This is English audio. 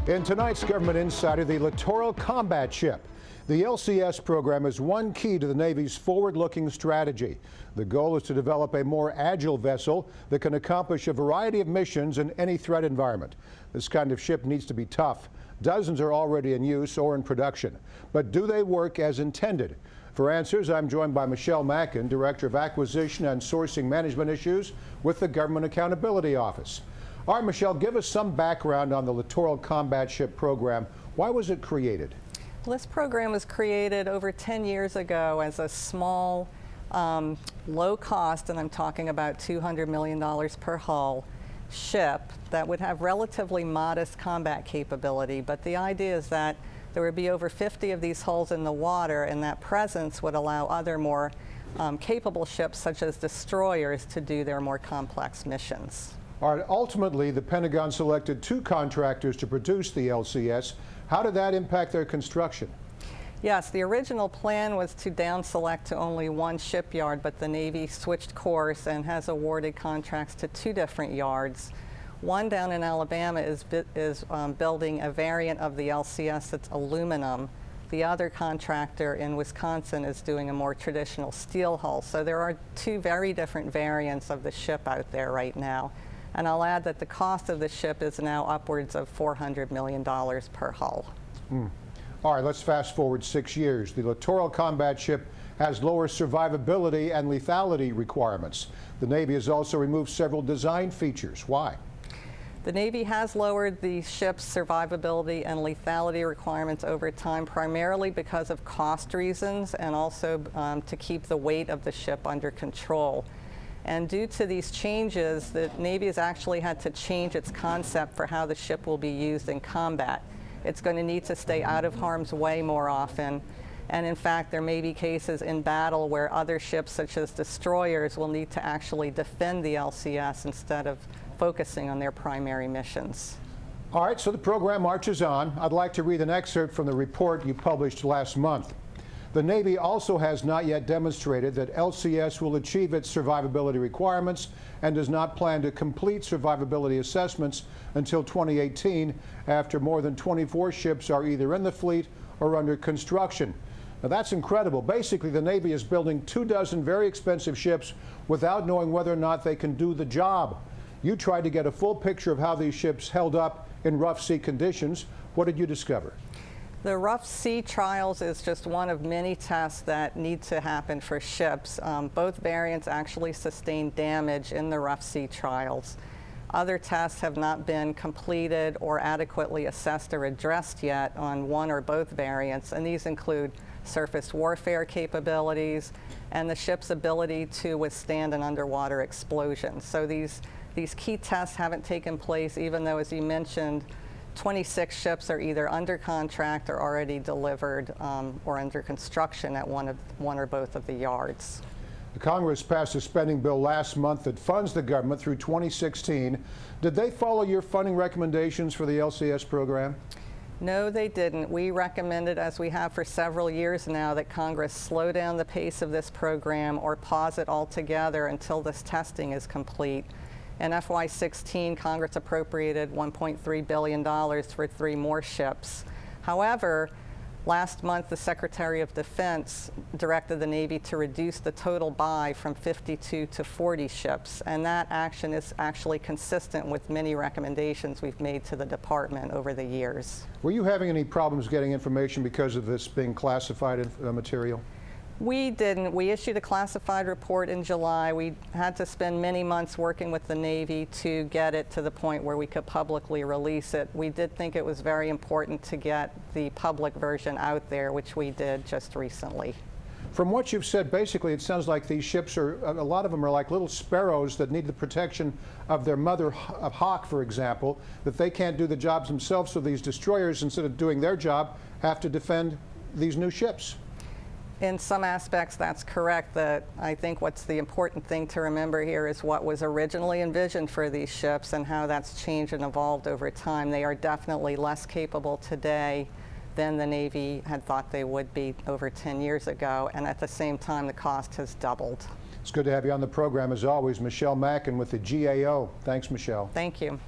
In tonight's Government Insider, the Littoral Combat Ship. The LCS program is one key to the Navy's forward-looking strategy. The goal is to develop a more agile vessel that can accomplish a variety of missions in any threat environment. This kind of ship needs to be tough. Dozens are already in use or in production. But do they work as intended? For answers, I'm joined by Michele Mackin, Director of Acquisition and Sourcing Management Issues with the Government Accountability Office. All right, Michele, give us some background on the Littoral Combat Ship Program. Why was it created? Well, this program was created over 10 years ago as a small, low cost, and I'm talking about $200 million per hull, ship that would have relatively modest combat capability. But the idea is that there would be over 50 of these hulls in the water, and that presence would allow other more capable ships, such as destroyers, to do their more complex missions. All right, ultimately, the Pentagon selected 2 contractors to produce the LCS. How did that impact their construction? Yes, the original plan was to down select to only 1 shipyard, but the Navy switched course and has awarded contracts to 2 different yards. One down in Alabama is building a variant of the LCS that's aluminum. The other contractor in Wisconsin is doing a more traditional steel hull. So there are 2 very different variants of the ship out there right now. And I'll add that the cost of the ship is now upwards of $400 million per hull. All right, let's fast forward 6 years. The Littoral Combat Ship has lower survivability and lethality requirements. The Navy has also removed several design features. Why? The Navy has lowered the ship's survivability and lethality requirements over time, primarily because of cost reasons and also to keep the weight of the ship under control. And due to these changes, the Navy has actually had to change its concept for how the ship will be used in combat. It's going to need to stay out of harm's way more often. And in fact, there may be cases in battle where other ships, such as destroyers, will need to actually defend the LCS instead of focusing on their primary missions. All right, so the program marches on. I'd like to read an excerpt from the report you published last month. The Navy also has not yet demonstrated that LCS will achieve its survivability requirements and does not plan to complete survivability assessments until 2018, after more than 24 ships are either in the fleet or under construction. Now that's incredible. Basically, the Navy is building 24 very expensive ships without knowing whether or not they can do the job. You tried to get a full picture of how these ships held up in rough sea conditions. What did you discover? The rough sea trials is just one of many tests that need to happen for ships. Both variants actually sustained damage in the rough sea trials. Other tests have not been completed or adequately assessed or addressed yet on one or both variants, and these include surface warfare capabilities and the ship's ability to withstand an underwater explosion. So these key tests haven't taken place, even though, as you mentioned, 26 ships are either under contract or already delivered or under construction at one or both of the yards. The Congress passed a spending bill last month that funds the government through 2016. Did they follow your funding recommendations for the LCS program? No, they didn't. We recommended, as we have for several years now, that Congress slow down the pace of this program or pause it altogether until this testing is complete. In FY16, Congress appropriated $1.3 billion for 3 more ships. However, last month, the Secretary of Defense directed the Navy to reduce the total buy from 52 to 40 ships, and that action is actually consistent with many recommendations we've made to the department over the years. Were you having any problems getting information because of this being classified material? We didn't. We issued a classified report in July. We had to spend many months working with the Navy to get it to the point where we could publicly release it. We did think it was very important to get the public version out there, which we did just recently. From what you've said, basically, it sounds like these ships are, a lot of them are like little sparrows that need the protection of their mother hawk, for example, that they can't do the jobs themselves, so these destroyers, instead of doing their job, have to defend these new ships. In some aspects, that's correct. I think what's the important thing to remember here is what was originally envisioned for these ships and how that's changed and evolved over time. They are definitely less capable today than the Navy had thought they would be over 10 years ago, and at the same time, the cost has doubled. It's good to have you on the program, as always. Michele Mackin with the GAO. Thanks, Michele. Thank you.